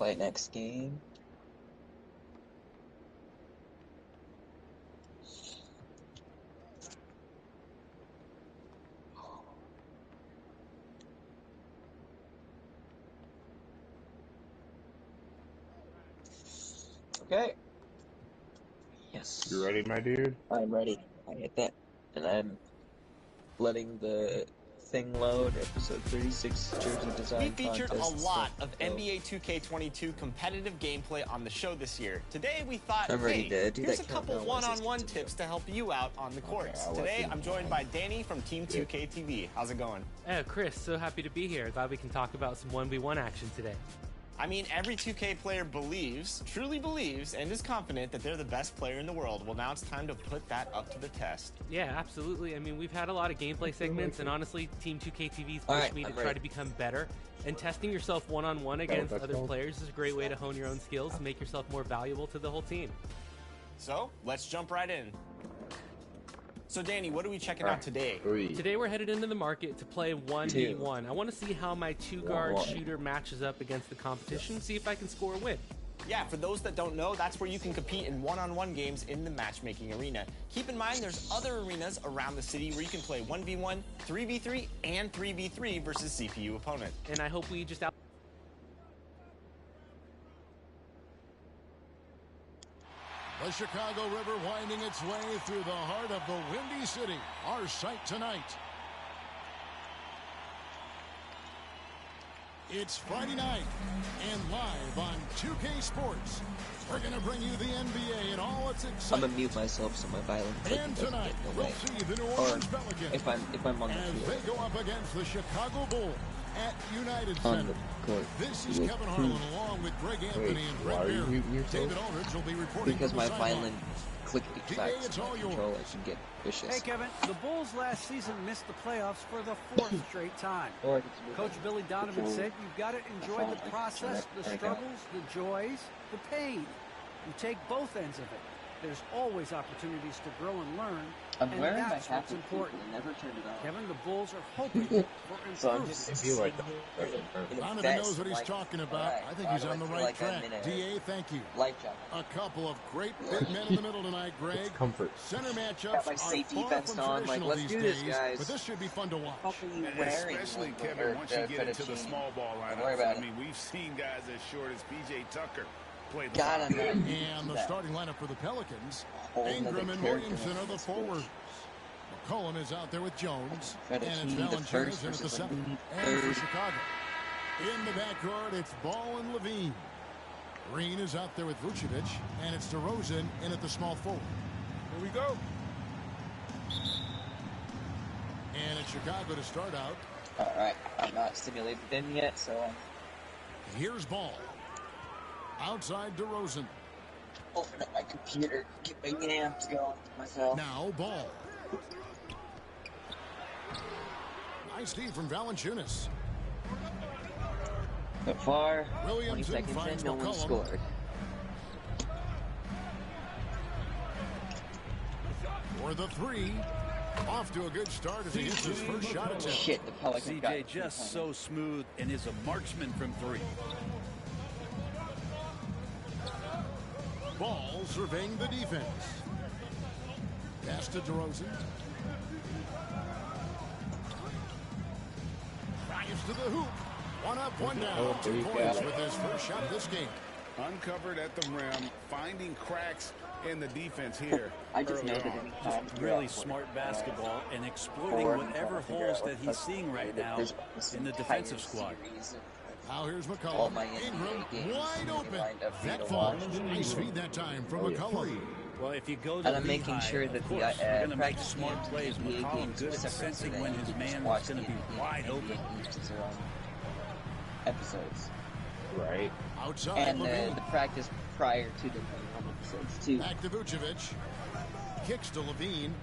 Play next game. Okay. Yes. You ready, my dude? I'm ready. I hit that. And I'm letting the thing load. Episode 36 jersey design. We featured contest a lot stuff. of NBA 2K22 competitive gameplay on the show this year. Today we thought, I'm ready hey, to do here's that a couple countdown one-on-one resistance tips to help you out on the courts. I'll Today let I'm you joined know. by Danny from Team 2K TV. How's it going? Chris, so happy to be here. Glad we can talk about some 1v1 action today. I mean, every 2K player believes, truly believes, and is confident that they're the best player in the world. Well, now it's time to put that up to the test. Yeah, absolutely. I mean, we've had a lot of gameplay segments, and honestly, Team 2K TV's pushed Alright, me to I'm try ready. to become better. And testing yourself one-on-one against that's other cool. players is a great way to hone your own skills and make yourself more valuable to the whole team. So, let's jump right in. So, Danny, what are we checking out today? 3. Today we're headed into the market to play 1v1. I want to see how my two-guard 1-1. shooter matches up against the competition, see if I can score a win. Yeah, for those that don't know, that's where you can compete in one-on-one games in the matchmaking arena. Keep in mind there's other arenas around the city where you can play 1v1, 3v3, and 3v3 versus CPU opponent. And I hope we just out. The Chicago River winding its way through the heart of the Windy City. Our sight tonight. It's Friday night and live on 2K Sports. We're going to bring you the NBA and all its I'm excitement. gonna mute myself so my violin clicking And doesn't tonight, get in the we'll way. see the New Or Orleans Pelicans if I'm on the as they field. go up against the Chicago Bulls at United On Center. the court. This is with Kevin who? Harlan along with Greg Anthony and why Brett are you Beard. muting yourself? David Aldridge will be reporting Because from my the sideline. violin clickety clacks it's my all yours. controller can get vicious. Hey, Kevin, the Bulls last season missed the playoffs for the fourth straight time. Or I can Coach Billy Donovan said you've got to enjoy the process, the struggles, the joys, the pain. You take both ends of it. There's always opportunities to grow and learn, I'm and wearing my that's hat what's important. and never turned it on. Kevin, the Bulls are hoping for So I'm improvement. just I feel like Donovan knows what he's talking about. I think he's on the right track. DA, thank you. Life jacket. A couple of great big men in the middle tonight, Greg. comfort. Center matchups Got my are safety far vest from on, like, traditional let's these do this, days, guys. but this should be fun to watch. What are you wearing? Especially, Michael, Kevin, once you get into the Fettuccine? small ball Don't worry lineups. about I it. mean, we've seen guys as short as P.J. Tucker play the God, I'm not And the starting lineup for the Pelicans, whole nother Ingram and character Williamson in are the this forwards. McCollum is out there with Jones, and it's Fettuccine, the Valanciunas first in at the versus center. Levine, And for third. Chicago, in the backcourt, it's Ball and Levine. Green is out there with Vucevic, and it's DeRozan in at the small forward. Here we go. And it's Chicago to start out. Alright, I'm not stimulated in yet, so Here's Ball. Outside DeRozan. open up my computer, get my yams going myself. Now Ball. Nice feed from Valanciunas. So far, 20 Williamson seconds finds in, no one McCollum. scored. For the three. Off to a good start as he hits his first shot attempt. Shit, the Pelicans got CJ just so smooth and is a marksman from three. Ball surveying the defense. Pass to DeRozan. Drives to the hoop. One up, one down. 2 points with his first shot this game. Uncovered at the rim, finding cracks in the defense here. I just know early that on. any time Really smart basketball and exploiting whatever holes that he's seeing right now in the defensive squad. Now here's All McCollum. my NBA Ingram games wide open. lined up for you That to falls. watch. Nice feed that time from McCollum. Well, if you go to And I'm making Lehigh, sure that of the course, you're going to make practice smart games, plays. the NBA McCollum games good are at separate, sensing so when that his you can man just is watch going to the be wide NBA open. games as their own episodes. Right. Outside And Levine. the practice prior to the main episodes too. Back to Vucevic. Kicks to Levine.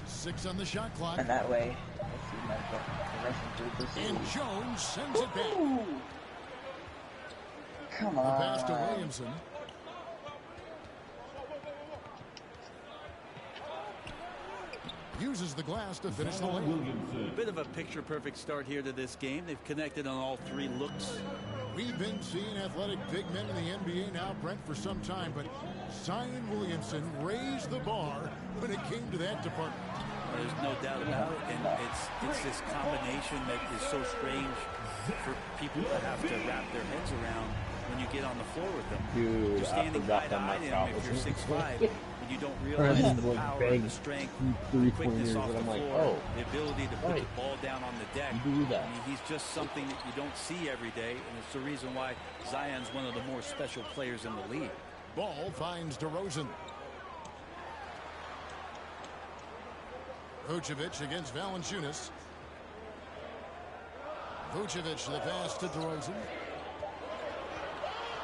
6 on the shot clock. And that way, I see my the Russian through this And league. Jones sends it back. Ooh. Come The pass to on. Williamson. Uses the glass to finish the lane. A bit of a picture-perfect start here to this game. They've connected on all three looks. We've been seeing athletic big men in the NBA now, Brent, for some time, but Zion Williamson raised the bar when it came to that department. There's no doubt about it, and it's this combination that is so strange for people to have to wrap their heads around when you get on the floor with them. Dude, you're standing eye to eye to him if you're 6'5", and you don't realize the power and the strength, the quickness off the floor, the ability to put the ball down on the deck. I mean, he's just something that you don't see every day, and it's the reason why Zion's one of the more special players in the league. Ball finds DeRozan. Vucevic against Valanciunas. Vucevic the pass to DeRozan.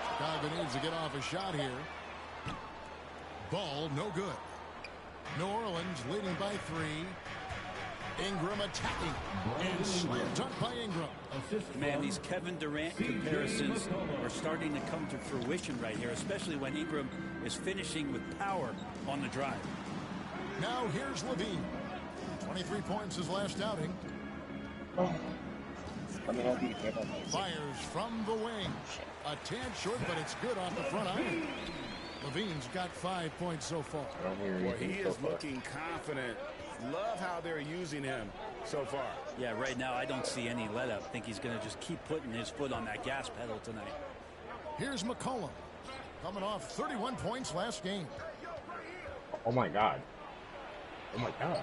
Chicago needs to get off a shot here. Ball no good. New Orleans leading by 3. Ingram attacking. And slam dunk by Ingram. Man, these Kevin Durant comparisons are starting to come to fruition right here, especially when Ingram is finishing with power on the drive. Now here's Levine. 23 points his last outing. Fires from the wing. A tad short, but it's good off the front iron. Levine's got 5 points so far. Well, he is looking confident. Love how they're using him so far. Yeah, right now I don't see any let up. I think he's going to just keep putting his foot on that gas pedal tonight. Here's McCollum. Coming off 31 points last game. Oh my God. Oh my God.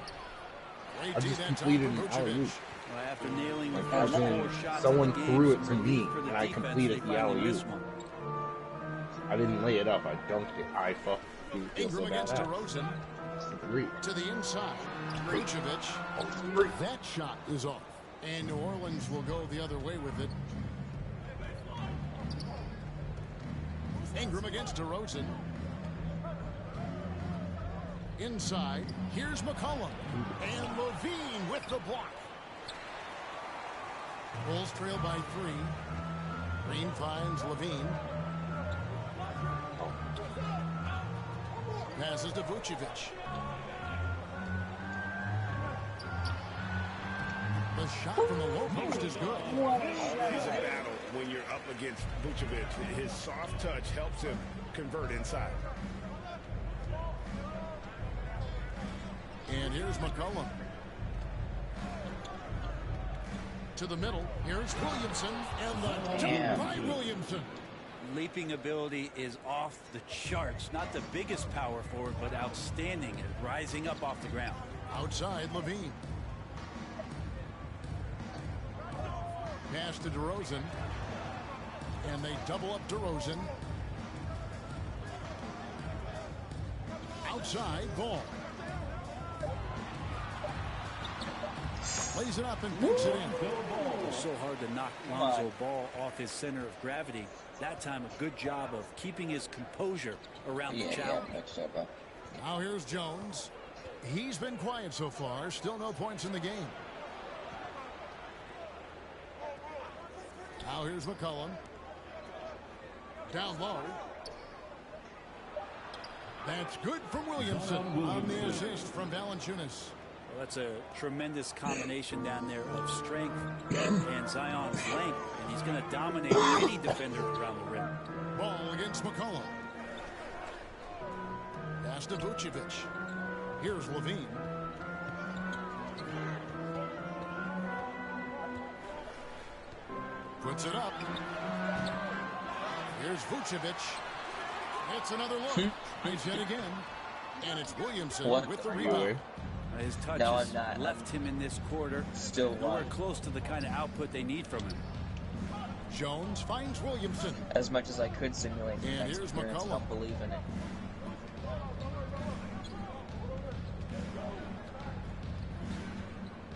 Great I D just that time completed from an Vucevic. alley-oop. Well, after nailing the Like, first as in, 4 shots someone of the threw game, it to some me, relief for the and I defense, completed they the finally alley-oop. missed one. I didn't lay it up. I dunked it. I fucking feel Ingram so bad. against DeRozan. Three. To the inside. Vucevic. That shot is off. And New Orleans will go the other way with it. Ingram against DeRozan. Inside. Here's McCollum. And Levine with the block. Bulls trail by 3. Green finds Levine. Passes to Vucevic. The shot from the low post is good. He's a battle when you're up against Vucevic. His soft touch helps him convert inside. And here's McCollum. To the middle. Here's Williamson. And the dunk by Williamson. Leaping ability is off the charts. Not the biggest power forward, but outstanding at rising up off the ground. Outside, Levine. Pass to DeRozan. And they double up DeRozan. Outside, Ball. Lays it up and puts it in. It's so hard to knock Lonzo Ball off his center of gravity. That time, a good job of keeping his composure around the challenge. Now here's Jones. He's been quiet so far. Still no points in the game. Now here's McCollum. Down low. That's good from Williamson on the assist from Valanciunas. Well, that's a tremendous combination down there of strength and Zion's length, and he's going to dominate any defender around the rim. Ball against McCollum. Pass to Vucevic. Here's Levine. Puts it up. Here's Vucevic. It's another look. He's hit again. And it's Williamson with the rebound. His touches left him in this quarter. Still nowhere close to the kind of output they need from him. Jones finds Williamson. As much as I could simulate the And next here's appearance, McCollum. don't believe in it.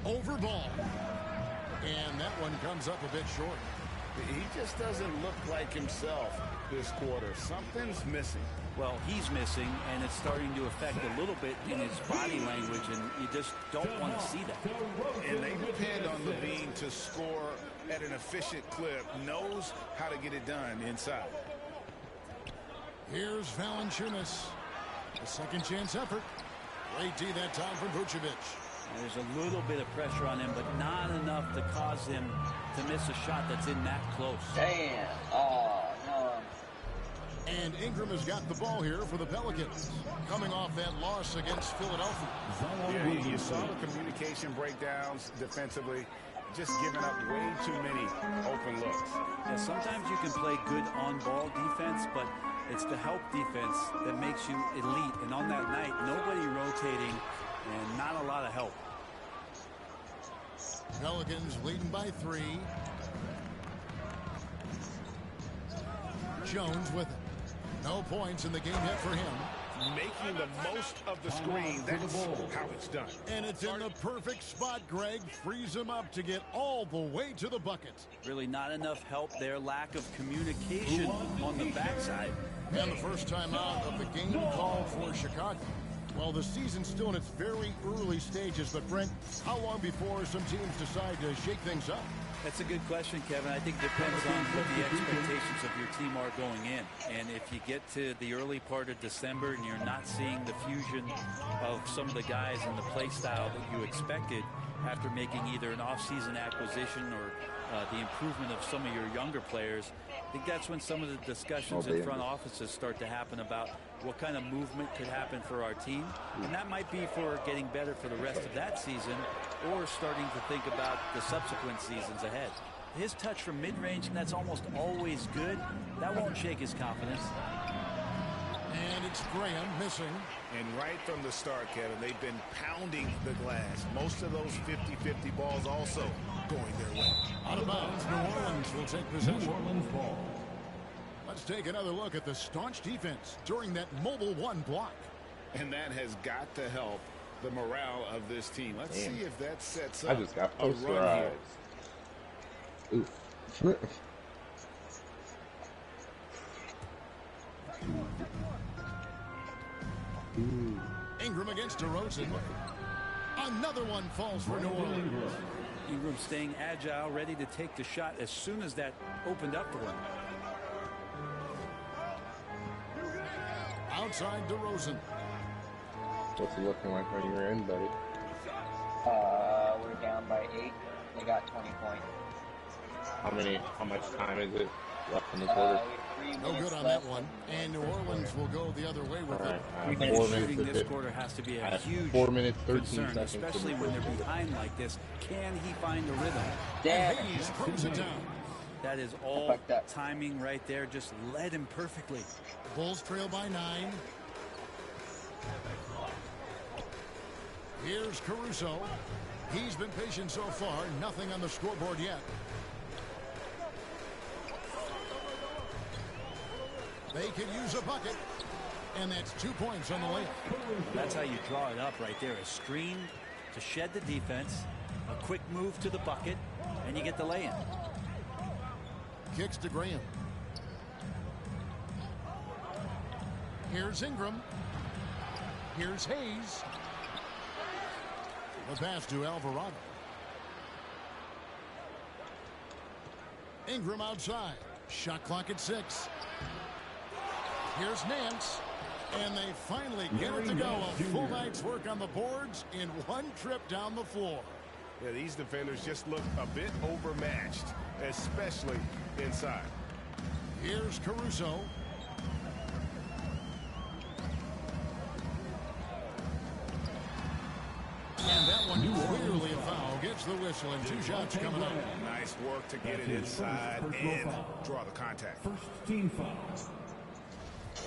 Over ball. And that one comes up a bit short. He just doesn't look like himself this quarter. Something's missing. Well, he's missing, and it's starting to affect a little bit in his body language, and you just don't want to see that. And they depend on Levine to score at an efficient clip, knows how to get it done inside. Here's Valanciunas. A second chance effort. Great D that time from Vucevic. There's a little bit of pressure on him, but not enough to cause him to miss a shot that's in that close. Damn. Oh, no. And Ingram has got the ball here for the Pelicans, coming off that loss against Philadelphia. Yeah, you saw the communication breakdowns defensively, just giving up way too many open looks. Yeah, sometimes you can play good on-ball defense, but it's the help defense that makes you elite. And on that night, nobody rotating and not a lot of help. Pelicans leading by 3. Jones with it. No points in the game yet for him. Making the most of the screen, that's how it's done. And it's in the perfect spot, Greg. Frees him up to get all the way to the bucket. Really not enough help there. Lack of communication on the backside. And the first time out of the game called for Chicago. Well, the season's still in its very early stages, but Brent, how long before some teams decide to shake things up? That's a good question, Kevin. I think it depends on what the expectations of your team are going in. And if you get to the early part of December and you're not seeing the fusion of some of the guys and the play style that you expected after making either an off-season acquisition or the improvement of some of your younger players, I think that's when some of the discussions in front offices start to happen about what kind of movement could happen for our team. And that might be for getting better for the rest of that season or starting to think about the subsequent seasons ahead. His touch from mid-range, and that's almost always good. That won't shake his confidence. And it's Graham missing. And right from the start, Kevin, they've been pounding the glass. Most of those 50-50 balls also going their way. Out of bounds, New Orleans will take possession. New Orleans ball. Let's take another look at the staunch defense during that mobile one block. And that has got to help the morale of this team. Let's see if that sets up I just got a run here. Ooh. Ingram against DeRozan. Another one falls for New Orleans. Ingram staying agile, ready to take the shot as soon as that opened up for him. Outside DeRozan. What's it looking like when you're in, buddy? We're down by 8. They got 20 points. How much time is it left in the quarter? No good on that one. And New Orleans will go the other way with it. Shooting this quarter has to be a huge 4 minutes, 13 concern, seconds. especially when they're behind like this. Can he find a rhythm? Damn. Hayes throws it down. That is all timing right there. Just led him perfectly. Bulls trail by 9. Here's Caruso. He's been patient so far. Nothing on the scoreboard yet. They could use a bucket. And that's 2 points on the layup. That's how you draw it up right there. A screen to shed the defense. A quick move to the bucket. And you get the lay-in. Kicks to Graham. Here's Ingram. Here's Hayes. The pass to Alvarado. Ingram outside. Shot clock at 6. Here's Nance. And they finally get it to go. A full night's work on the boards in one trip down the floor. Yeah, these defenders just look a bit overmatched, especially inside. Here's Caruso. And that one clearly a foul. Gets the whistle and 2 shots coming up. Nice work to get it inside and draw the contact. First team foul.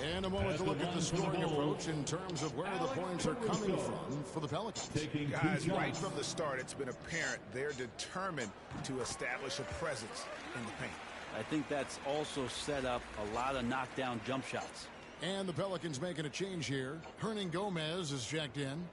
And a moment to look at the scoring approach in terms of where the points are coming from for the Pelicans. Guys, right from the start, it's been apparent they're determined to establish a presence in the paint. I think that's also set up a lot of knockdown jump shots. And the Pelicans making a change here. Hernan Gomez is checked in.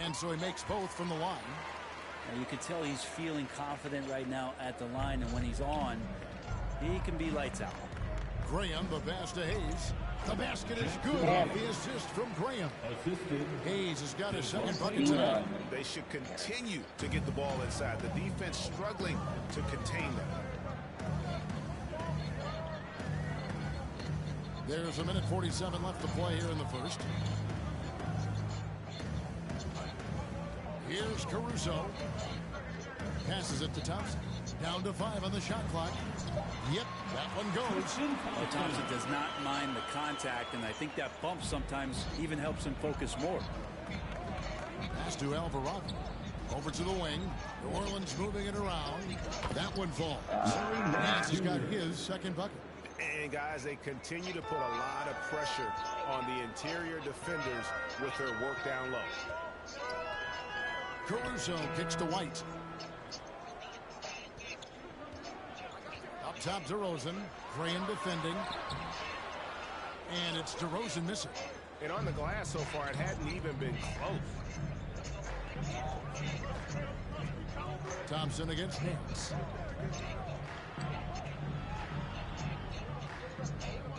And so he makes both from the line. Now you can tell he's feeling confident right now at the line, and when he's on, he can be lights out. Graham, the pass to Hayes. The basket is good off the assist from Graham. Hayes has got his second bucket tonight. They should continue to get the ball inside. The defense struggling to contain them. There's a minute 47 left to play here in the first. Here's Caruso. Passes it to Thompson. Down to 5 on the shot clock. Yep, that one goes. Well, Thompson does not mind the contact, and I think that bump sometimes even helps him focus more. Pass to Alvarado. Over to the wing. New Orleans moving it around. That one falls. Nance has got his second bucket. And guys, they continue to put a lot of pressure on the interior defenders with their work down low. Caruso kicks to White. Up top, DeRozan. Graham defending. And it's DeRozan missing. And on the glass so far, it hadn't even been close. Thompson against Nance.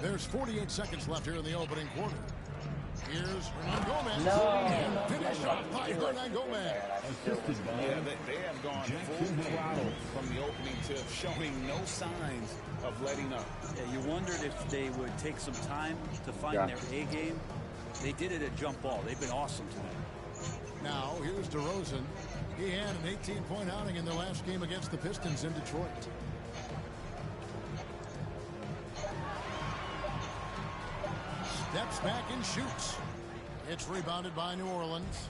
There's 48 seconds left here in the opening quarter. Here's Hernan Gomez. And finished off by Hernan Gomez. Yeah, they have gone full throttle from the opening tip, showing no signs of letting up. Yeah, you wondered if they would take some time to find their A game. They did it at jump ball. They've been awesome tonight. Now, here's DeRozan. He had an 18-point outing in the last game against the Pistons in Detroit. Steps back and shoots. It's rebounded by New Orleans.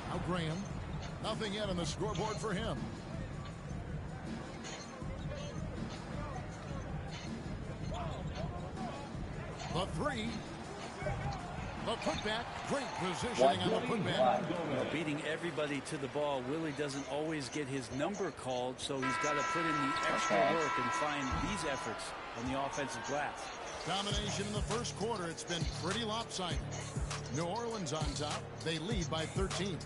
Now Graham. Nothing yet on the scoreboard for him. The three. The putback. Great positioning on the putback. Well, beating everybody to the ball, Willie doesn't always get his number called, so he's got to put in the extra work and find these efforts on the offensive glass. Domination in the first quarter. It's been pretty lopsided. New Orleans on top. They lead by 13.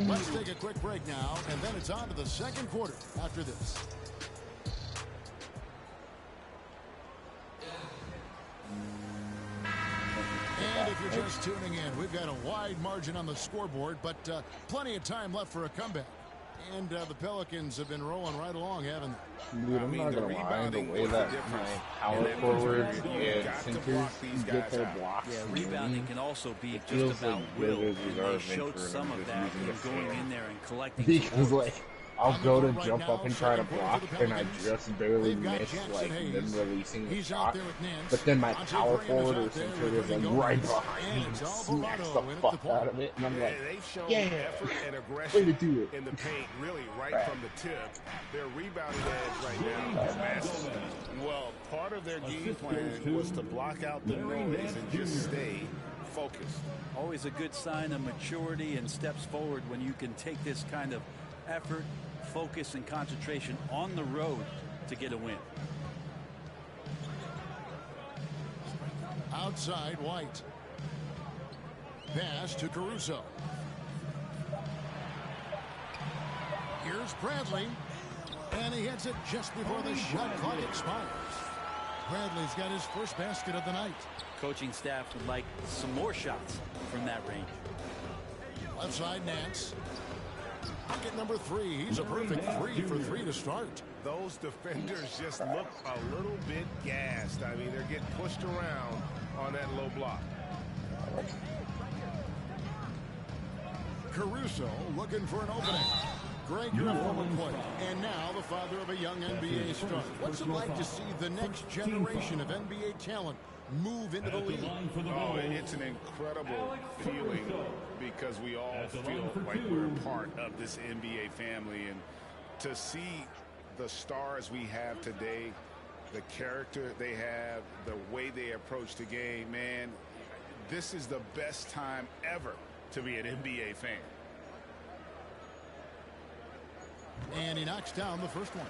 Let's take a quick break now, and then it's on to the second quarter after this. And if you're just tuning in, we've got a wide margin on the scoreboard, but plenty of time left for a comeback. And the Pelicans have been rolling right along, haven't they? Dude, I'm not going to lie, the way that my power forwards and centers get their blocks. Yeah, rebounding can also be just about will, and they showed some of that in going in there and collecting. Because, like, I'll go to jump up and try to block, and I just barely miss, like, them releasing the shot. But then my power forward or center is, like, right behind me and smacks the fuck out of it. And I'm like, yeah, way to do it. In the paint, really right from the tip. Their rebounding edge right now is massive. Well, part of their game plan was to block out the noise and just stay focused. Always a good sign of maturity and steps forward when you can take this kind of effort, focus, and concentration on the road to get a win. Outside, White. Pass to Caruso. Here's Bradley. And he hits it just before the shot clock expires. Bradley's got his first basket of the night. Coaching staff would like some more shots from that range. Left side, Nance. Bucket number 3. He's a perfect 3 for 3 to start. Those defenders just look a little bit gassed. I mean, they're getting pushed around on that low block. Caruso looking for an opening. Greg, you're a former player, and now the father of a young NBA star. What's it like to see the next generation of NBA talent move into the league? Oh, it's an incredible feeling because we all feel like we're part of this NBA family. And to see the stars we have today, the character they have, the way they approach the game, man, this is the best time ever to be an NBA fan. And he knocks down the first one.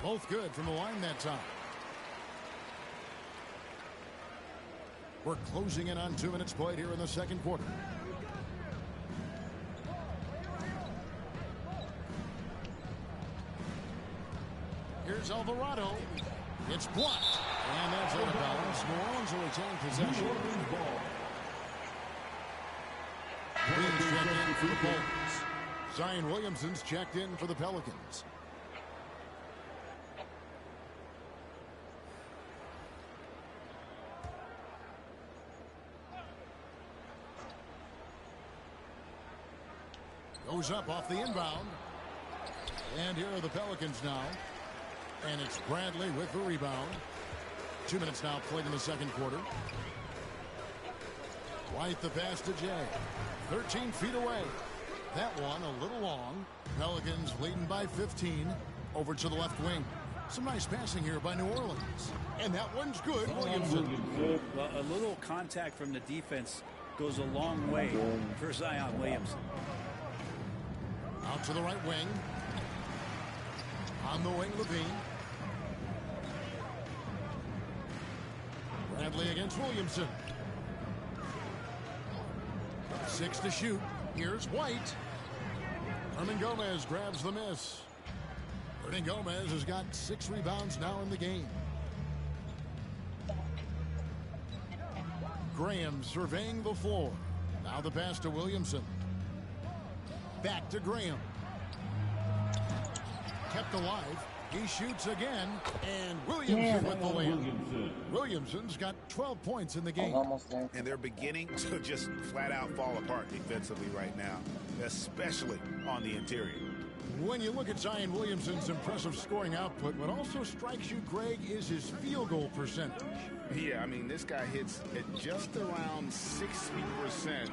Both good from the line that time. We're closing in on 2 minutes played here in the second quarter. Here's Alvarado. It's blocked. And that's out of bounds. New Orleans will retain possession. Williams checked in for the Bulls. Zion Williamson's checked in for the Pelicans. Goes up off the inbound. And here are the Pelicans now. And it's Bradley with the rebound. 2 minutes now played in the second quarter. White the pass to Jay. 13 feet away. That one a little long. Pelicans leading by 15. Over to the left wing. Some nice passing here by New Orleans. And that one's good. Williamson. Well, a little contact from the defense goes a long way for Zion Williamson. Out to the right wing. On the wing, Levine. Bradley against Williamson. 6 to shoot. Here's White. Hernangomez grabs the miss. Hernangomez has got 6 rebounds now in the game. Graham surveying the floor. Now the pass to Williamson. Back to Graham. Kept alive. He shoots again. And Williamson with the layup. Williamson's got 12 points in the game. Almost there. And they're beginning to just flat out fall apart defensively right now, especially on the interior. When you look at Zion Williamson's impressive scoring output, what also strikes you, Greg, is his field goal percentage. Yeah, I mean, this guy hits at just around 60%.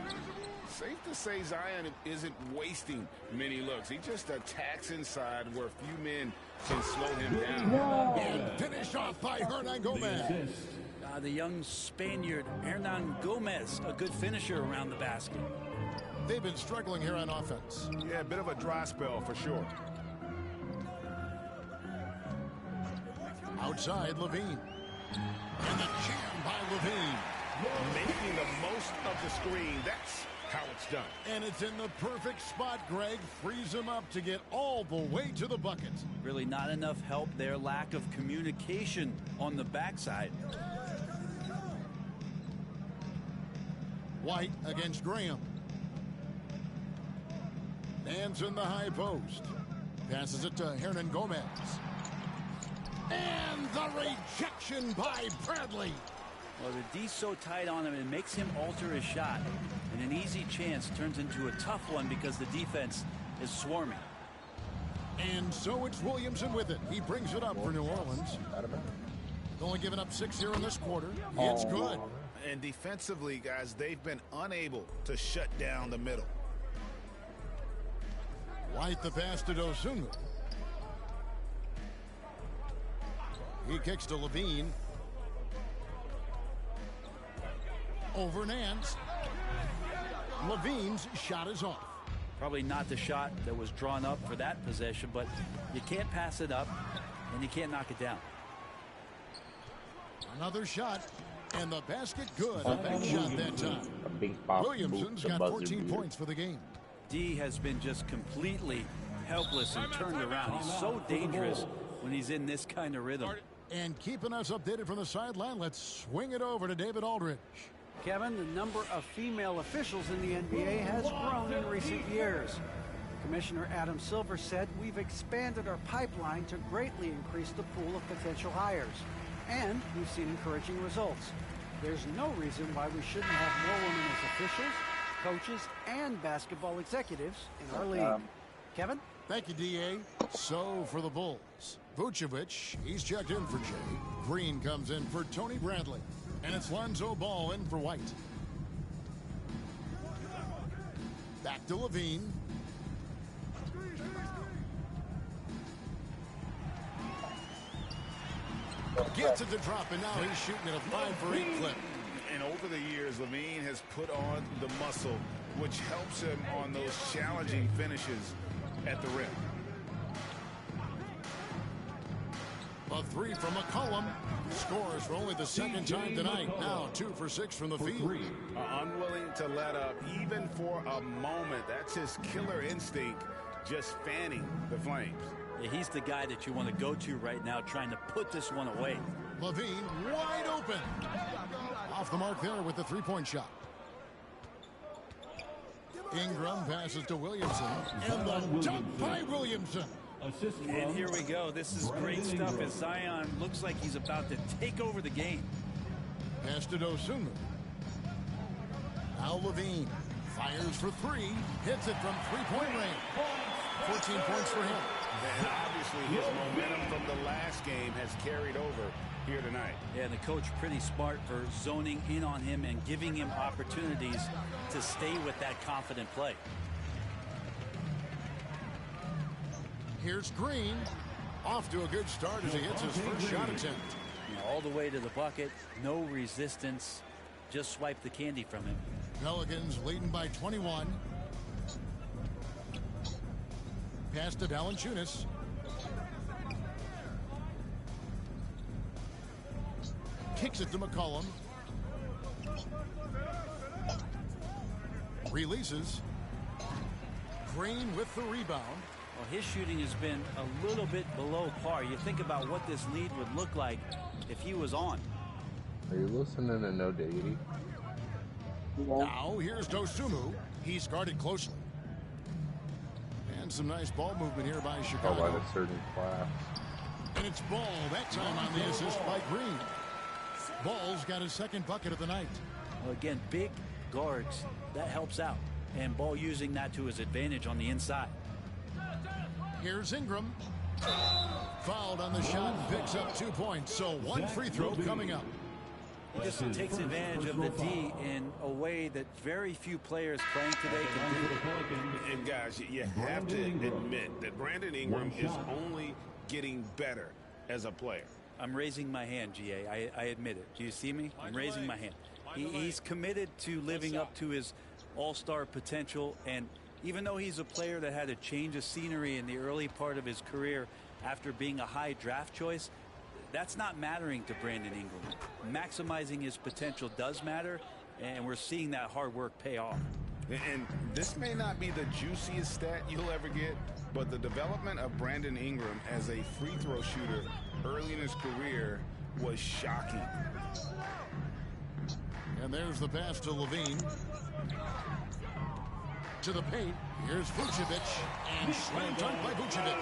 Safe to say Zion isn't wasting many looks. He just attacks inside where few men can slow him down. And finished off by Hernangomez. The young Spaniard, Hernangomez, a good finisher around the basket. They've been struggling here on offense. Yeah, a bit of a dry spell for sure. Outside, Levine. And the jam by Levine. Making the most of the screen. That's how it's done. And it's in the perfect spot, Greg. Frees him up to get all the way to the bucket. Really not enough help there. Lack of communication on the backside. White against Graham. Hands in the high post. Passes it to Hernangomez. And the rejection by Bradley. Well, the D's so tight on him, it makes him alter his shot. And an easy chance turns into a tough one because the defense is swarming. And so it's Williamson with it. He brings it up for New Orleans. Only giving up 6 here in this quarter. It's good. And defensively, guys, they've been unable to shut down the middle. White the pass to Dosunmu. He kicks to Levine. Over Nance. Levine's shot is off. Probably not the shot that was drawn up for that possession, but you can't pass it up and you can't knock it down. Another shot, and the basket good. A big shot that time. Williamson's got 14 points for the game. D has been just completely helpless and turned around. He's so dangerous when he's in this kind of rhythm. And keeping us updated from the sideline, let's swing it over to David Aldridge. Kevin, the number of female officials in the NBA has grown in recent years. Commissioner Adam Silver said, "We've expanded our pipeline to greatly increase the pool of potential hires. And we've seen encouraging results. There's no reason why we shouldn't have more women as officials, coaches, and basketball executives in our league." Kevin? Thank you, D.A. So for the Bulls, Vucevic, he's checked in for Jay. Green comes in for Tony Bradley. And it's Lonzo Ball in for White. Back to Levine. Gets it to drop, and now he's shooting at a 5-for-8 clip. And over the years, Levine has put on the muscle, which helps him on those challenging finishes at the rim. A three from McCollum. Scores for only the second time tonight. Now 2 for 6 from the field. Unwilling to let up even for a moment. That's his killer instinct, just fanning the flames. Yeah, he's the guy that you want to go to right now, trying to put this one away. Levine wide open. Off the mark there with the three-point shot. Ingram passes to Williamson. And the dunk by Williamson. And here we go. This is great stuff as Zion looks like he's about to take over the game. Pass to Dosunmu. Now Levine fires for three. Hits it from three-point range. 14 points for him. And obviously his momentum from the last game has carried over here tonight. Yeah, the coach pretty smart for zoning in on him and giving him opportunities to stay with that confident play. Here's Green. Off to a good start as he hits his first shot attempt. All the way to the bucket. No resistance. Just swipe the candy from him. Pelicans leading by 21. Pass to Valanciunas. Kicks it to McCollum. Releases. Green with the rebound. Well, his shooting has been a little bit below par. You think about what this lead would look like if he was on. Are you listening to No Diggity? Now here's Dosunmu. He's guarded closely. And some nice ball movement here by Chicago. Oh, by a certain class. And it's Ball that time on the assist by Green. Ball's got his second bucket of the night. Well, again, big guards. That helps out. And Ball using that to his advantage on the inside. Here's Ingram. Fouled on the shot and picks up 2 points. So one free throw coming up. He just takes advantage of the D in a way that very few players playing today can do. And guys, you have to admit that Brandon Ingram is only getting better as a player. I'm raising my hand, GA. I admit it. Do you see me? I'm raising my hand. He's committed to living up to his all-star potential, and even though he's a player that had a change of scenery in the early part of his career after being a high draft choice, that's not mattering to Brandon Ingram. Maximizing his potential does matter, and we're seeing that hard work pay off. And this may not be the juiciest stat you'll ever get, but the development of Brandon Ingram as a free throw shooter early in his career was shocking. And there's the pass to Levine. To the paint. Here's Vucevic. And slam dunk by Vucevic.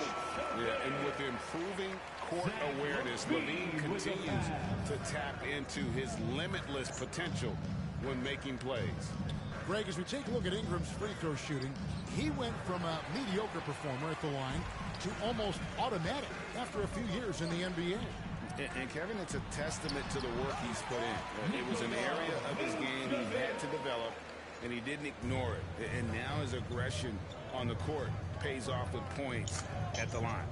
Yeah, and with improving court awareness, Levine continues to tap into his limitless potential when making plays. Greg, as we take a look at Ingram's free throw shooting, he went from a mediocre performer at the line to almost automatic after a few years in the NBA. And Kevin, it's a testament to the work he's put in. It was an area of his game he had to develop, and he didn't ignore it. And now his aggression on the court pays off with points at the line.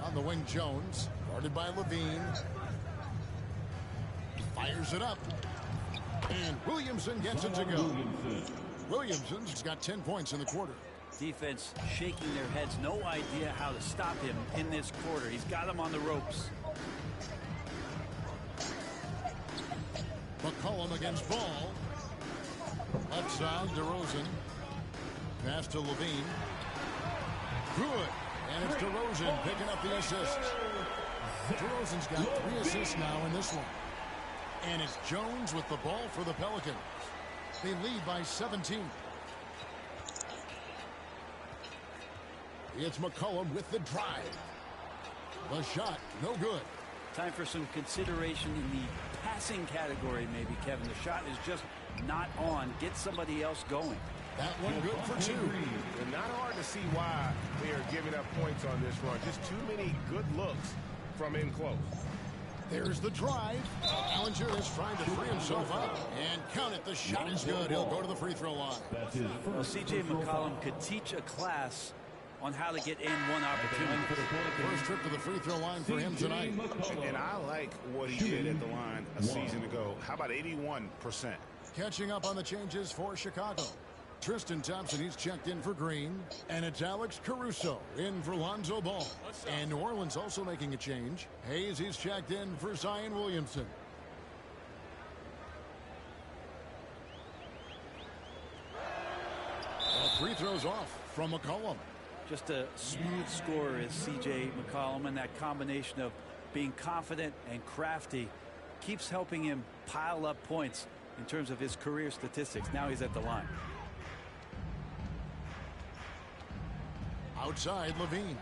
On the wing, Jones, guarded by Levine. Fires it up. And Williamson gets it to go. Williamson's got 10 points in the quarter. Defense shaking their heads. No idea how to stop him in this quarter. He's got him on the ropes. McCollum against Ball. Left side, DeRozan. Pass to Levine. Good. And it's DeRozan picking up the assist. DeRozan's got 3 assists now in this one. And it's Jones with the ball for the Pelicans. They lead by 17. It's McCollum with the drive. The shot, no good. Time for some consideration in the passing category, maybe, Kevin. The shot is just not on. Get somebody else going. That one good for 2. And not hard to see why they are giving up points on this run. Just too many good looks from in close. There's the drive. Valanciunas trying to free himself up. And count it. The shot is good. He'll go to the free throw line. Well, C.J. McCollum could teach a class on how to get in one opportunity. First trip to the free throw line for him tonight. And I like what he did at the line a season ago. How about 81%? Catching up on the changes for Chicago. Tristan Thompson, he's checked in for Green. And it's Alex Caruso in for Lonzo Ball. And New Orleans also making a change. Hayes, he's checked in for Zion Williamson. Well, free throws off from McCollum. Just a smooth scorer is C.J. McCollum, and that combination of being confident and crafty keeps helping him pile up points in terms of his career statistics. Now he's at the line. Outside, Levine.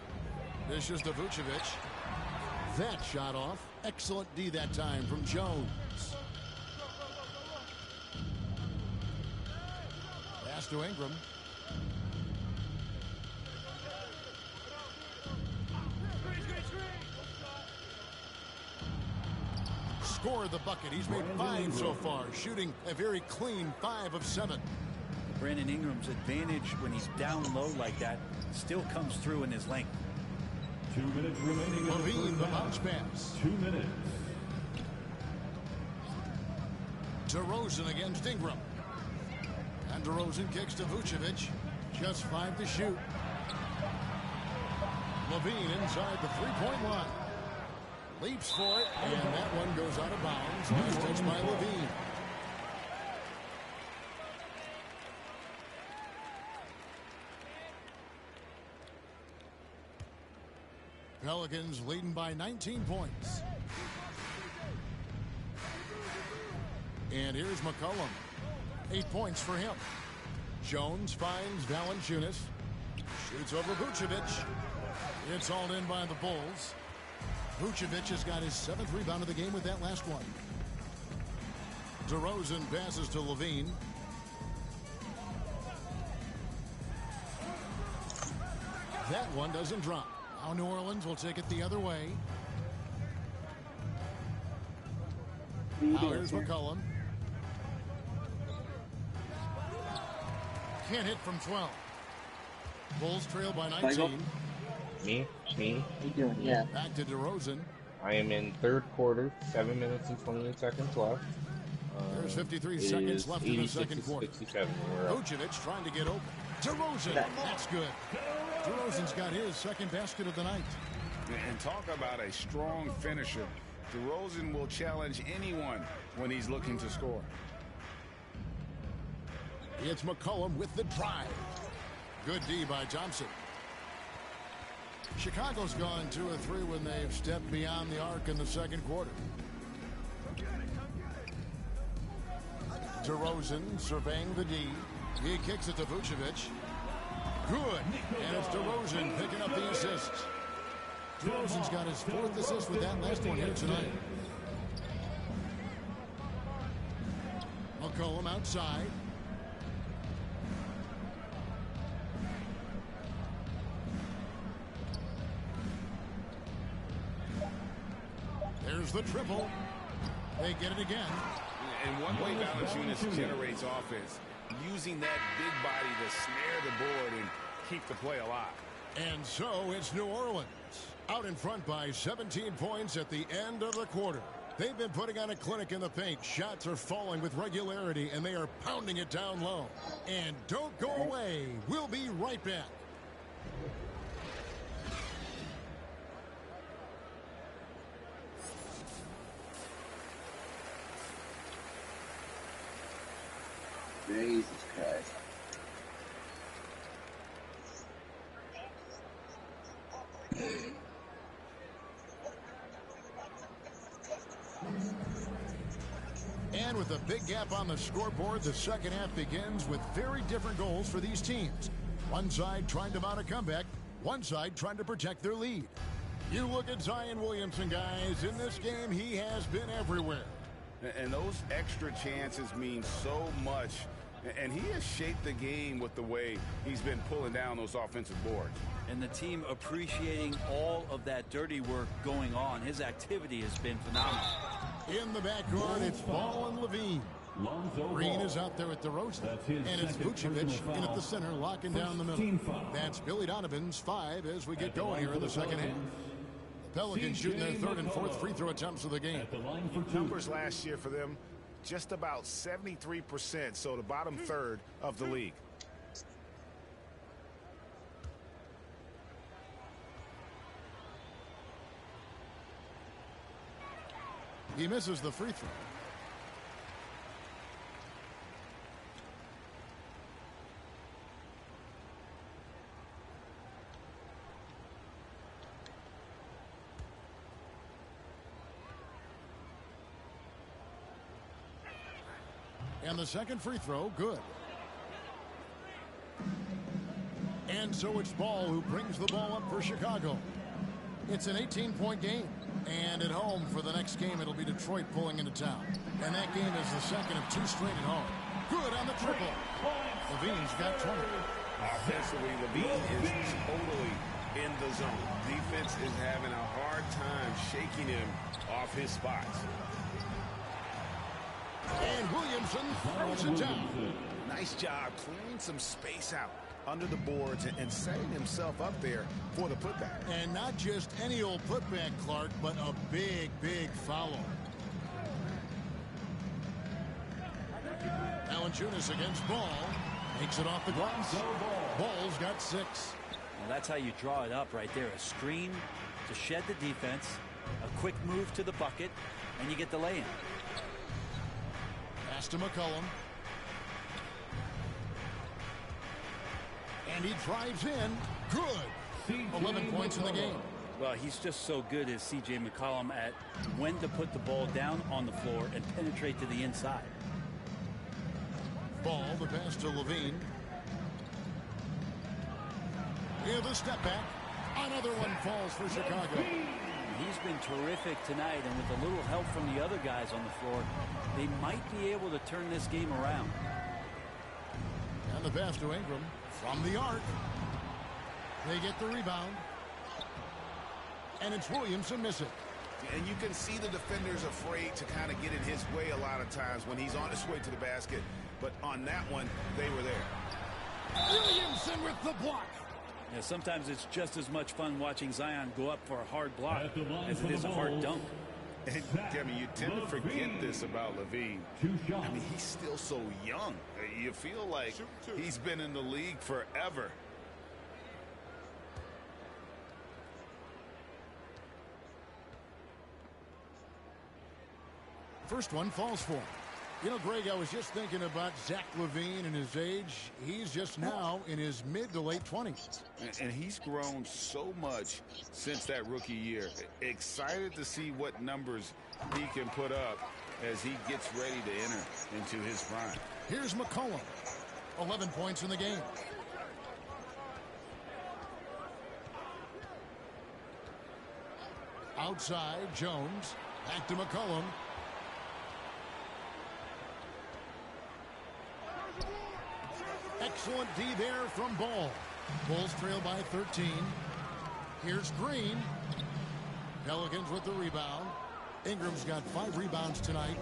This is to Vucevic. That shot off. Excellent D that time from Jones. Pass to Ingram. Scored the bucket. He's made 5 so far, shooting a very clean 5 of 7. Brandon Ingram's advantage when he's down low like that still comes through in his length. 2 minutes remaining. Levine, the bounce pass. 2 minutes. DeRozan against Ingram. And DeRozan kicks to Vucevic. Just 5 to shoot. Levine inside the three-point line. Leaps for it, and that one goes out of bounds. Last touch by Levine. Pelicans leading by 19 points. And here's McCollum. 8 points for him. Jones finds Valanciunas. Shoots over Vucevic. It's hauled in by the Bulls. Vucevic has got his 7th rebound of the game with that last one. DeRozan passes to Levine. That one doesn't drop. Now New Orleans will take it the other way. Now here's McCollum. Can't hit from 12. Bulls trail by 19. Me? How you doing? Yeah. Back to DeRozan. I am in third quarter, 7 minutes and 28 seconds left. There's 53 seconds left in the second quarter. Vucevic trying to get open. DeRozan, that's good. DeRozan's got his second basket of the night. And talk about a strong finisher. DeRozan will challenge anyone when he's looking to score. It's McCollum with the drive. Good D by Thompson. Chicago's gone 2 of 3 when they've stepped beyond the arc in the second quarter. DeRozan surveying the D. He kicks it to Vucevic. Good. And it's DeRozan picking up the assist. DeRozan's got his 4th assist with that last one here tonight. McCollum outside. There's the triple. They get it again. And one way Valanciunas generates offense, using that big body to snare the board and keep the play alive. And so it's New Orleans out in front by 17 points at the end of the quarter. They've been putting on a clinic in the paint. Shots are falling with regularity, and they are pounding it down low. And don't go away. We'll be right back. Jesus Christ. And with a big gap on the scoreboard, the second half begins with very different goals for these teams. One side trying to mount a comeback, one side trying to protect their lead. You look at Zion Williamson, guys. In this game, he has been everywhere. And those extra chances mean so much. And he has shaped the game with the way he's been pulling down those offensive boards. And the team appreciating all of that dirty work going on. His activity has been phenomenal. In the backcourt, it's Ball and Levine. Green is out there at DeRozan. And it's Vucevic in at the center, locking down the middle. That's Billy Donovan's 5 as we get going here in the second half. The Pelicans shooting their 3rd and 4th free throw attempts of the game. Numbers last year for them, just about 73%, so the bottom third of the league. He misses the free throw. And the second free throw, good. And so it's Ball who brings the ball up for Chicago. It's an 18-point game. And at home for the next game, it'll be Detroit pulling into town. And that game is the second of 2 straight at home. Good on the triple. LaVine's got 20. Offensively, LaVine is totally in the zone. Defense is having a hard time shaking him off his spots. And Williamson throws it down. Nice job clearing some space out under the boards and setting himself up there for the putback. And not just any old putback, Clark, but a big, big follow. Valanciunas against Ball. Makes it off the glass. Ball's got 6. Well, that's how you draw it up right there. A screen to shed the defense, a quick move to the bucket, and you get the lay-in. Pass to McCollum. And he drives in. Good. 11 points in the game. Well, he's just so good as C.J. McCollum at when to put the ball down on the floor and penetrate to the inside. Ball, the pass to LaVine. Here's the step back. Another one falls for Chicago. He's been terrific tonight, and with a little help from the other guys on the floor, they might be able to turn this game around. And the pass to Ingram from the arc. They get the rebound. And it's Williamson missing. And you can see the defenders afraid to kind of get in his way a lot of times when he's on his way to the basket. But on that one, they were there. Williamson with the block. Yeah, sometimes it's just as much fun watching Zion go up for a hard block as it is a hard dunk. And Kevin, you tend to forget this about LaVine. I mean, he's still so young. You feel like he's been in the league forever. First one falls for him. You know, Greg, I was just thinking about Zach LaVine and his age. He's just now in his mid to late 20s. And he's grown so much since that rookie year. Excited to see what numbers he can put up as he gets ready to enter into his prime. Here's McCollum. 11 points in the game. Outside, Jones. Back to McCollum. Excellent D there from Ball. Bulls trail by 13. Here's Green. Pelicans with the rebound. Ingram's got 5 rebounds tonight.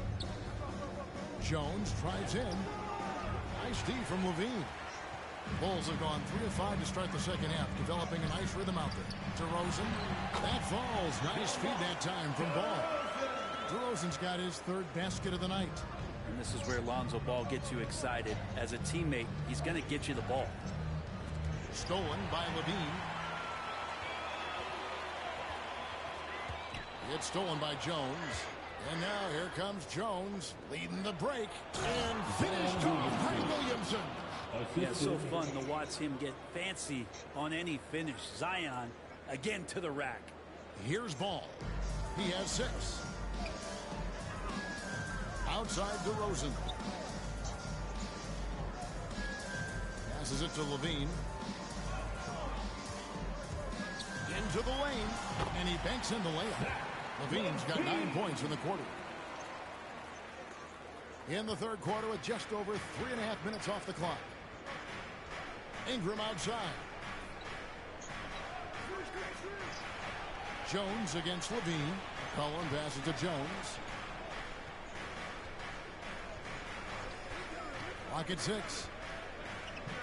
Jones drives in. Nice D from LaVine. Bulls have gone 3 of 5 to start the second half, developing a nice rhythm out there. DeRozan. That falls. Nice feed that time from Ball. DeRozan's got his 3rd basket of the night. And this is where Lonzo Ball gets you excited. As a teammate, he's going to get you the ball. Stolen by LaVine. It's stolen by Jones. And now here comes Jones leading the break. And finished off by Williamson. Yeah, it's so fun to watch him get fancy on any finish. Zion again to the rack. Here's Ball. He has 6. Outside DeRozan. Passes it to LaVine. Into the lane. And he banks in the layup. LaVine's got 9 points in the quarter. In the 3rd quarter with just over 3.5 minutes off the clock. Ingram outside. Jones against LaVine. Cullen passes to Jones. Clock at 6.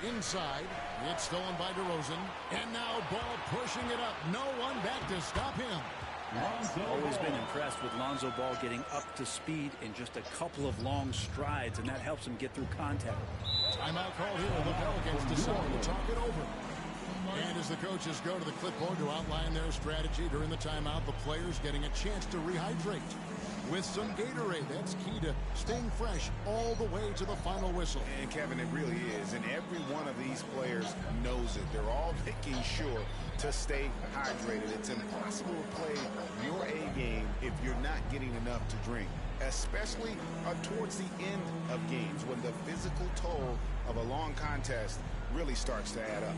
Inside. It's stolen by DeRozan. And now Ball pushing it up. No one back to stop him. Always been impressed with Lonzo Ball getting up to speed in just a couple of long strides, and that helps him get through contact. Timeout called here. The Pelicans decide to talk it over. And as the coaches go to the clipboard to outline their strategy during the timeout, the players getting a chance to rehydrate with some Gatorade. That's key to staying fresh all the way to the final whistle. And Kevin, it really is. And every one of these players knows it. They're all making sure to stay hydrated. It's impossible to play your A game if you're not getting enough to drink, especially towards the end of games when the physical toll of a long contest really starts to add up.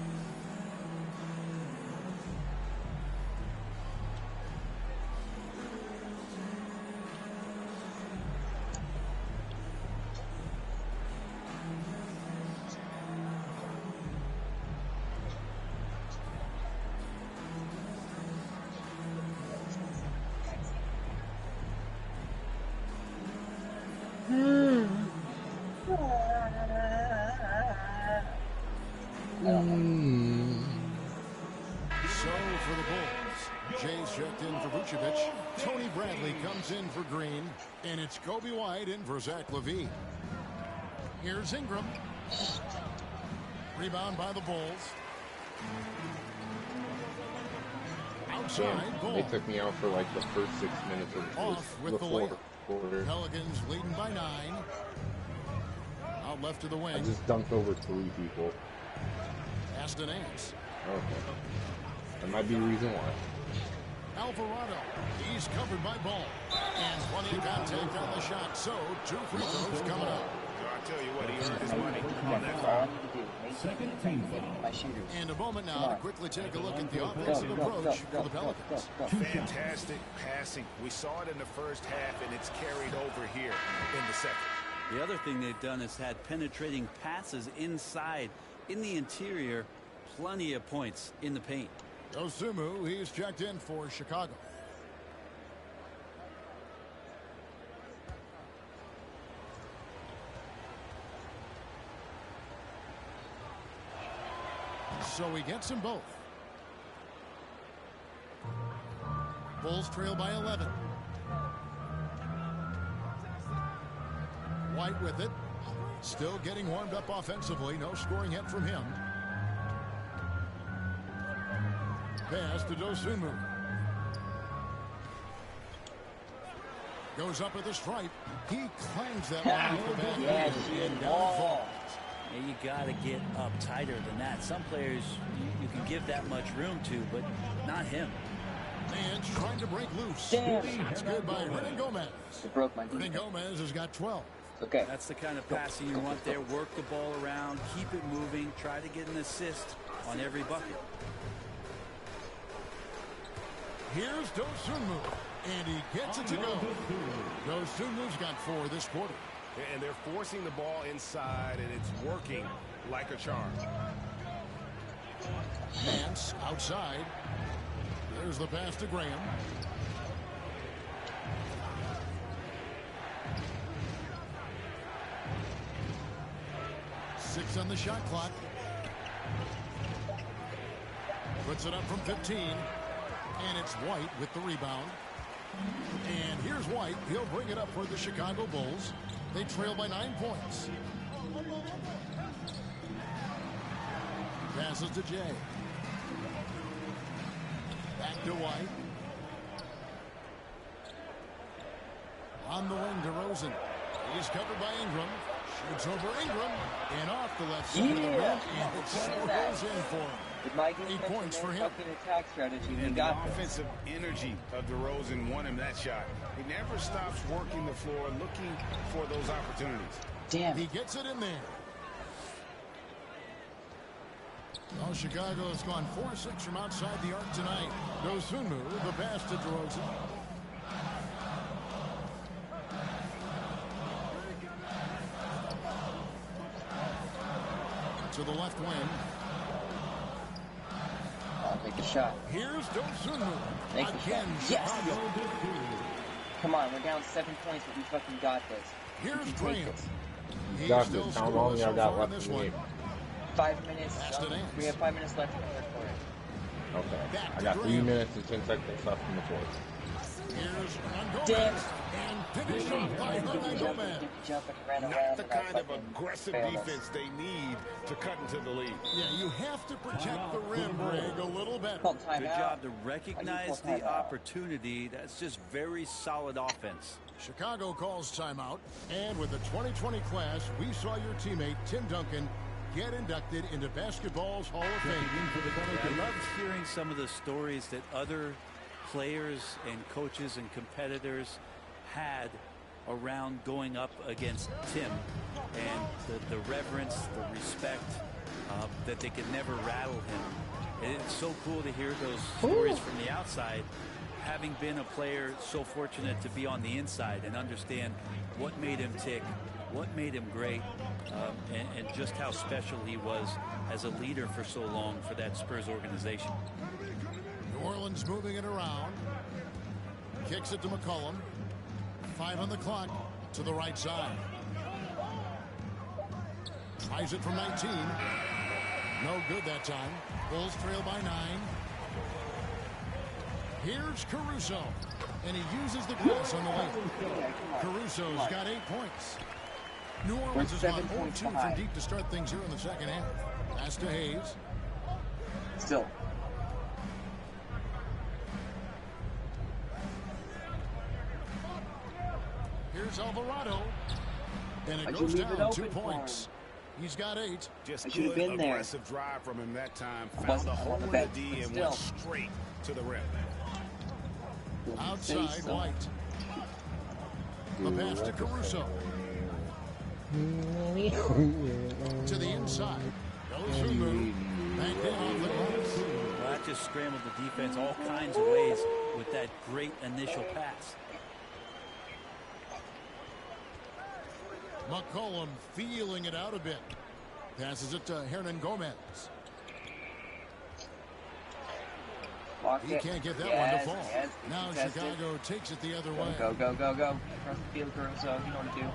In for Green, and it's Kobe White in for Zach LaVine. Here's Ingram. Rebound by the Bulls. Outside, Bulls. They took me out for like the first 6 minutes of the fourth quarter. Pelicans leading by 9. Out left to the wing. I just dunked over 3 people. Pass to Nance. Okay. That might be the reason why. Alvarado, he's covered by Ball. And plenty of contact on the shot, so 2 free throws coming up. I'll tell you what, he earned his money on that call. And a moment now to quickly take a look at the offensive approach for the Pelicans. Fantastic passing. We saw it in the first half, and it's carried over here in the second. The other thing they've done is had penetrating passes inside, in the interior, plenty of points in the paint. Dosunmu, he's checked in for Chicago. So he gets them both. Bulls trail by 11. White with it. Still getting warmed up offensively. No scoring yet from him. Pass to Dosunmu. Goes up at the stripe. He clangs that one off the back. Yes, and down falls. Yeah, you got to get up tighter than that. Some players you can give that much room to, but not him. And trying to break loose. Damn. It's good by Hernan Gomez. It broke my Hernan Gomez has got 12. Okay. That's the kind of passing you want there. Work the ball around, keep it moving, try to get an assist on every bucket. Here's Dosunmu, and he gets it to go. Dosunmu's got 4 this quarter. And they're forcing the ball inside, and it's working like a charm. Nance outside. There's the pass to Graham. Six on the shot clock. Puts it up from 15. And it's White with the rebound. And here's White. He'll bring it up for the Chicago Bulls. They trail by 9 points. Passes to Jay. Back to White. On the wing to Rosen. He's covered by Ingram. Shoots over Ingram. And off the left side of the rim. And it swirls in for him. 8 points for him. Attack strategy. And the offensive energy of DeRozan won him that shot. He never stops working the floor, looking for those opportunities. Damn. He gets it in there. Well, Chicago has gone 4-6 from outside the arc tonight. Dosunmu, the pass to DeRozan. To the left wing. I'll take a shot. Here's Dosunmu. Make the shot. Yes! Come on, we're down 7 points, but we fucking got this. Here's Graham. Got this. How long y'all got left in the game? 5 minutes. We have 5 minutes left in the third quarter. Okay. I got 3 minutes and 10 seconds left in the fourth. Here's Damn. And Shot by Hernangomez. Not the kind of aggressive defense they need to cut into the lead. Yeah, you have to protect the rim, Greg, a little better. Good job to recognize the opportunity. That's just very solid offense. Chicago calls timeout. And with the 2020 class, we saw your teammate, Tim Duncan, get inducted into basketball's Hall of Fame. I love hearing some of the stories that other players and coaches and competitors had around going up against Tim, and the reverence, the respect, that they could never rattle him. And it's so cool to hear those stories from the outside, having been a player so fortunate to be on the inside and understand what made him tick, what made him great, and just how special he was as a leader for so long for that Spurs organization. New Orleans moving it around. Kicks it to McCollum. 5 on the clock to the right side. Tries it from 19. No good that time. Bulls trail by 9. Here's Caruso. And he uses the glass on the way. Caruso's got 8 points. New Orleans has gone 0-2 from deep to start things here in the second half. Pass to Hayes. Still. Here's Alvarado. And it goes down 2 points. He's got 8. Just good aggressive drive from him that time. Found a hole in the D and went straight to the rim. Outside White. The pass to Caruso. To the inside. Goes through move. Back in off the glass. Well, that just scrambled the defense all kinds of ways with that great initial pass. McCollum feeling it out a bit. Passes it to Hernangomez. He can't get that one to fall. Now Chicago takes it the other way. Go, go, go, go. Across the field, Caruso. You know what to do.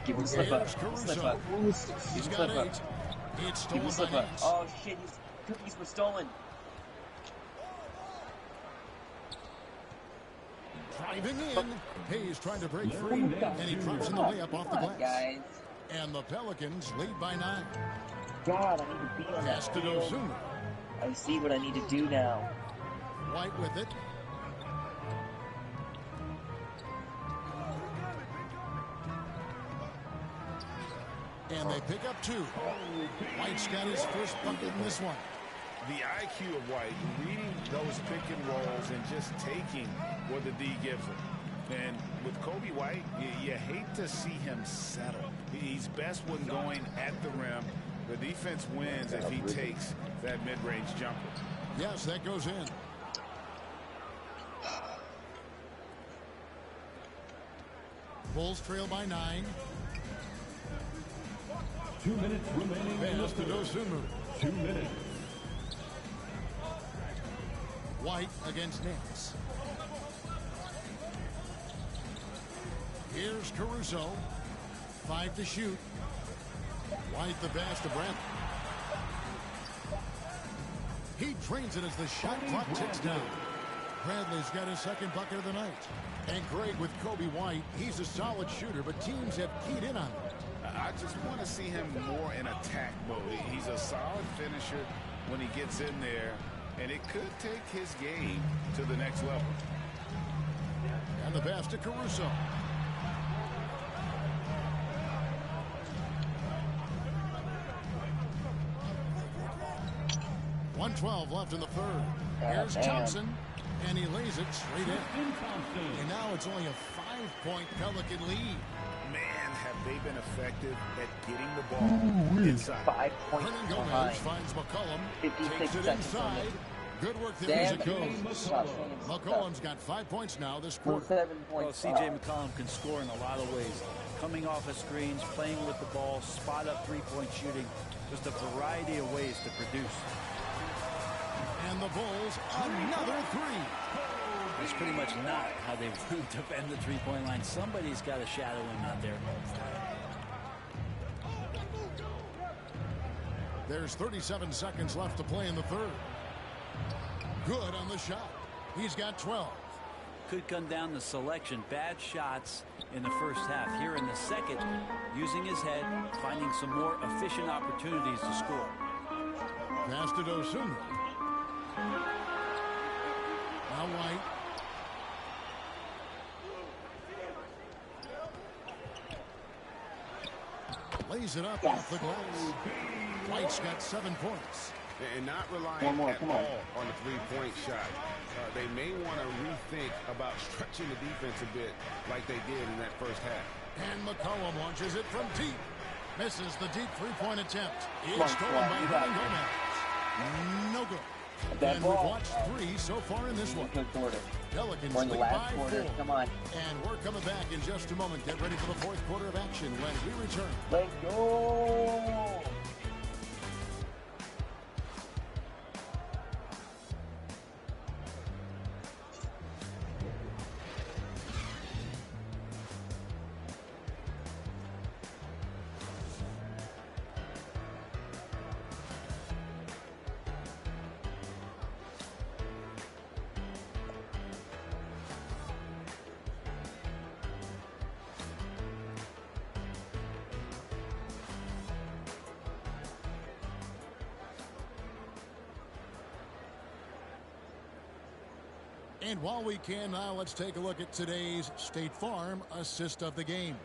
Give him a slip up. Slip up. He's got 8. It's stolen by Hayes. Oh shit, his cookies were stolen. Driving in. Hayes trying to break free. And he drops in the layup off the glass. Guys. And the Pelicans lead by 9. God, I need to be on that field. I see what I need to do now. White with it. And they pick up 2. White's got his first bucket in this one. The IQ of White, reading those pick and rolls and just taking what the D gives him. And with Kobe White, you hate to see him settle. He's best when going at the rim. The defense wins if he takes that mid-range jumper. Yes, that goes in. Bulls trail by 9. 2 minutes remaining. Pass to Dosunmu. 2 minutes. White against Nance. Here's Caruso. 5 to shoot. White the pass to Bradley. He drains it as the shot clock ticks down. Bradley's got his second bucket of the night. And Greg, with Kobe White, he's a solid shooter, but teams have keyed in on him. I just want to see him more in attack mode. He's a solid finisher when he gets in there, and it could take his game to the next level. And the pass to Caruso. .112 left in the third. Here's Thompson, and he lays it straight in. And now it's only a 5-point Pelican lead. Man, have they been effective at getting the ball inside. 5 points Hernangomez behind. finds McCollum. 56 Takes it seconds on inside. it. Good work there as it goes. McCollum's got 5 points now this quarter. 7 Well, points. C.J. McCollum can score in a lot of ways. Coming off of screens, playing with the ball, spot up three-point shooting. Just a variety of ways to produce. And the Bulls, another 3. That's pretty much not how they defend the three-point line. Somebody's got to shadow him out there. There's 37 seconds left to play in the third. Good on the shot. He's got 12. could come down to selection. Bad shots in the first half. Here in the second, using his head, finding some more efficient opportunities to score. Pass to Dosunmu. Now White. Lays it up off the glass. White's got 7 points. And not relying at all on the three-point shot. They may want to rethink about stretching the defense a bit like they did in that first half. And McCollum launches it from deep. Misses the deep three-point attempt. It's stolen by Hernan Gomez. No good. And we've watched 3 so far in this one. Pelicans lead by 4. Come on. And we're coming back in just a moment. Get ready for the fourth quarter of action when we return. Let's go. And while we can now, let's take a look at today's State Farm assist of the game.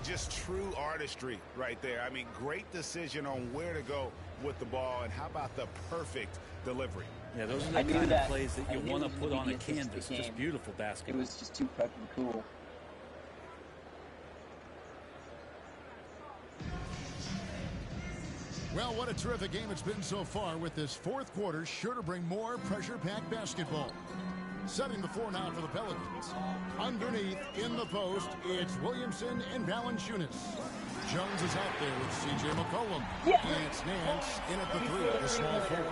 Just true artistry right there. I mean, great decision on where to go with the ball, and how about the perfect delivery? Yeah, those are the kind of plays that you want to put on a canvas. Just beautiful basketball. It was just too fucking cool. Well, what a terrific game it's been so far, with this fourth quarter sure to bring more pressure-packed basketball. Setting the floor now for the Pelicans. Underneath, in the post, it's Williamson and Valanciunas. Jones is out there with C.J. McCollum. It's Nance in at the 3, the small forward.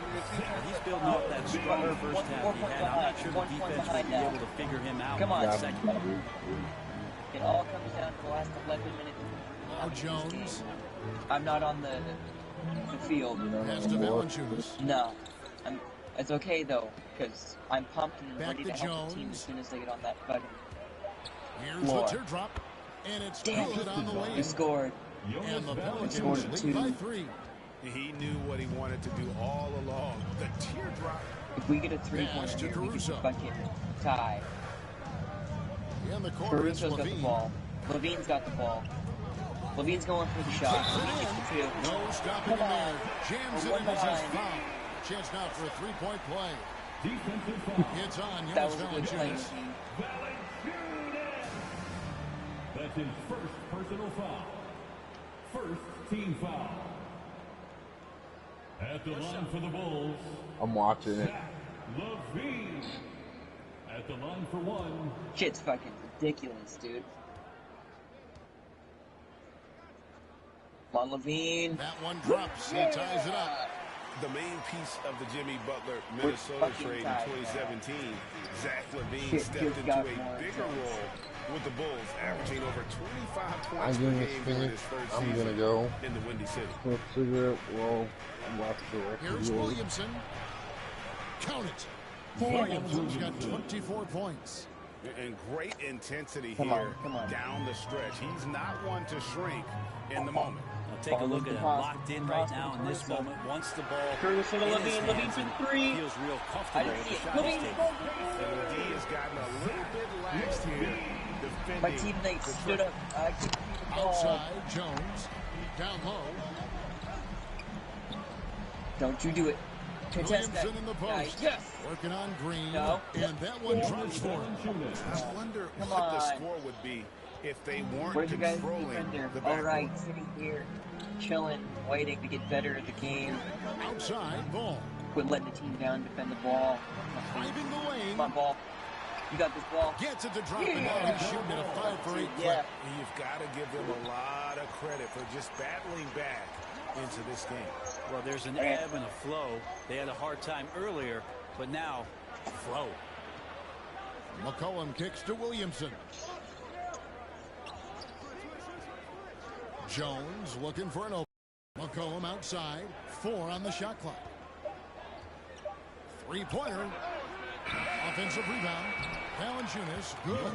He's building off that strong first half he had. I'm not sure the defense will be able to figure him out in the second. It all comes down to the last 11 minutes. Now Jones. I'm not on the field. Pass to Valanciunas. No. It's okay, though, because I'm pumped and Back ready to help the team as soon as they get on that fucking Here's floor. the teardrop, and it's good on the We lane. scored. And the Pelicans lead by 3. He knew what he wanted to do all along. The teardrop. If we get a 3-pointer here, we can fucking tie. In the corner, it's Caruso's got the Levine. ball. Levine's got the ball. Levine's going for the shot. Levine gets the 2. No stopping him there. Jams it in as his foul. Chance now for a 3-point play. It's on That Jonas was a good play. Valanciunas. That's his first personal foul. First team foul. At the line for the Bulls, I'm watching it. Levine. At the line for 1. Shit's fucking ridiculous, dude. Come on, Levine. That one drops. He ties it up. The main piece of the Jimmy Butler Minnesota trade in 2017, Zach Levine stepped into a bigger role with the Bulls, averaging over 25 points per game during his third season in the Windy City. Smoke cigarette. Well, I'm watching the record. Here's Williamson. Count it. Williamson's got 24 points. And great intensity here down the stretch. He's not one to shrink in the moment. Now take a look at him, locked in right now in this moment. Once the ball Caruso to in his Levine. Levine hands, for 3. feels real comfortable with the shot he's Levine. taking. And D has gotten a little bit laxed here defending. My teammates stood up. I couldn't see the ball. Outside, Jones. Down low. Don't you do it. Contest that. Williamson in the post. Yes. Working on Green. No. And that one drops for him. I wonder Come what the on. score would be if they weren't Where's your guys' controlling defender? the All backcourt. right, sitting here, chilling, waiting to get better at the game. Outside, ball. Quit letting the team down, defend the ball. Driving the lane. Come on, ball. You got this ball. Gets it to drop, and now he's shooting at a 5 for 8 Yeah. clip. You've got to give them a lot of credit for just battling back into this game. Well, there's an ebb and a flow. They had a hard time earlier, but now, flow. McCollum kicks to Williamson. Jones looking for an open. McCollum outside. 4 on the shot clock. 3-pointer. Offensive rebound. Valanciunas, good.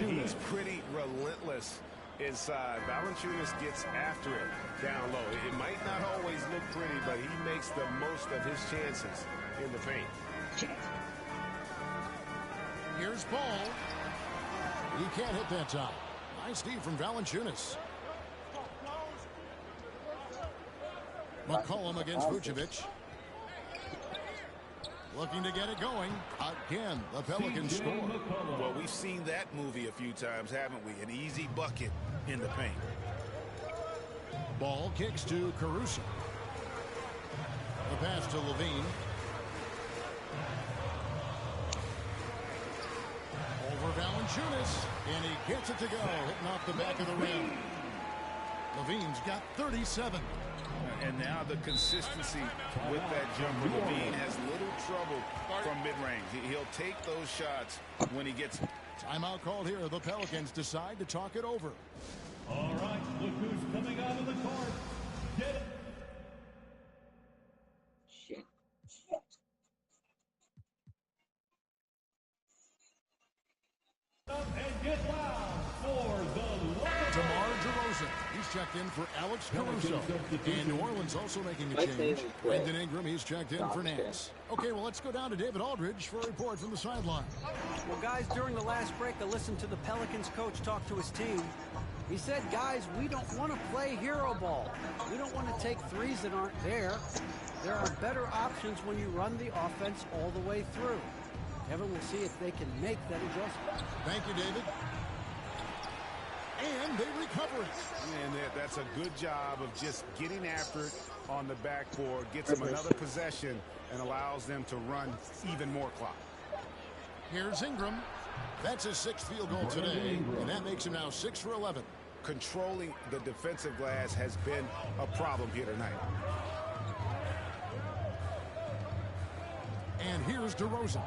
And he's pretty relentless inside. Valanciunas gets after it down low. It might not always look pretty, but he makes the most of his chances in the paint. Here's Ball. He can't hit that time. Nice D from Valanciunas. McCollum against Vucevic. Looking to get it going. Again, the Pelicans score. Well, we've seen that movie a few times, haven't we? An easy bucket in the paint. Ball kicks to Caruso. The pass to Levine. Over Valanciunas. And he gets it to go. Hitting off the back of the rim. Levine's got 37. And now the consistency with that jumper. Levine has little trouble from mid-range. He'll take those shots when he gets it. Timeout called here. The Pelicans decide to talk it over. All right, look who's coming out of the court. Get it. Up and get loud for the DeMar DeRozan. He's checked in for Alex Caruso. And New Orleans also making a change. Brandon Ingram, he's checked in for Nance. Okay, well, let's go down to David Aldridge for a report from the sideline. Well, guys, during the last break, I listened to the Pelicans coach talk to his team. He said, guys, we don't want to play hero ball. We don't want to take threes that aren't there. There are better options when you run the offense all the way through. Kevin will see if they can make that adjustment. Thank you, David. And they recover it. And that's a good job of just getting after it on the backboard. Gets them another possession and allows them to run even more clock. Here's Ingram. That's his 6th field goal today, and that makes him now 6 for 11. Controlling the defensive glass has been a problem here tonight. And here's DeRozan.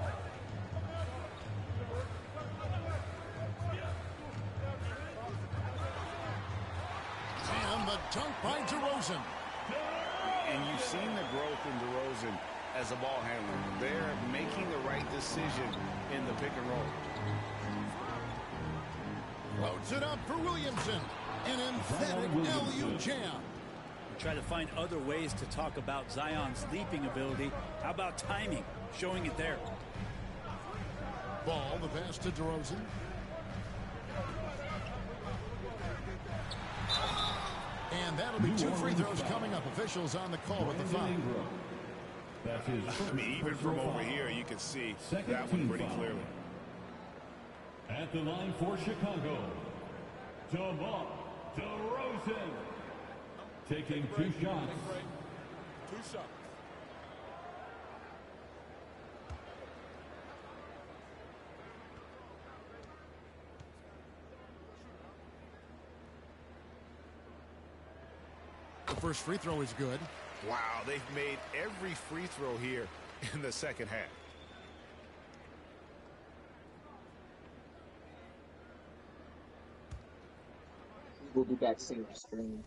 And the dunk by DeRozan. And you've seen the growth in DeRozan as a ball handler. They're making the right decision in the pick and roll. Loads it up for Williamson. An emphatic LU jam. Try to find other ways to talk about Zion's leaping ability. How about timing? Showing it there. Ball, the pass to DeRozan. And that'll be 2 free throws coming up. Officials on the call with the foul. I mean, even from over here, you can see that one pretty clearly. At the line for Chicago, DeMar DeRozan. Taking 2 shots. 2 shots. The first free throw is good. Wow, they've made every free throw here in the second half. We'll be back soon stream.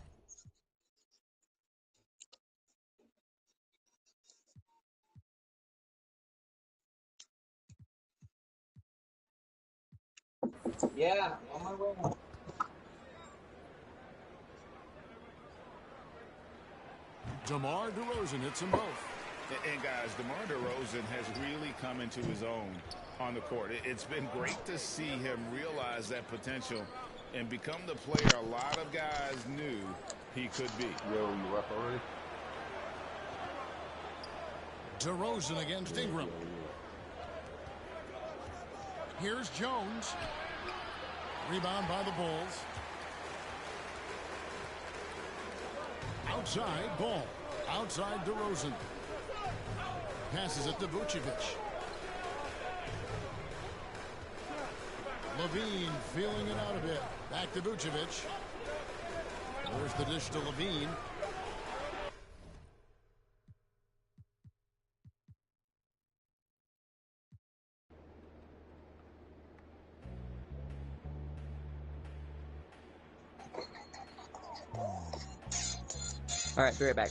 Yeah, on my way. DeMar DeRozan hits them both. And guys, DeMar DeRozan has really come into his own on the court. It's been great to see him realize that potential and become the player a lot of guys knew he could be. Yo, you up already? DeRozan against Ingram. Here's Jones. Rebound by the Bulls. Outside, Ball. Outside, DeRozan. Passes it to Vucevic. Levine feeling it out a bit. Back to Vucevic. There's the dish to Levine. All right, be right back.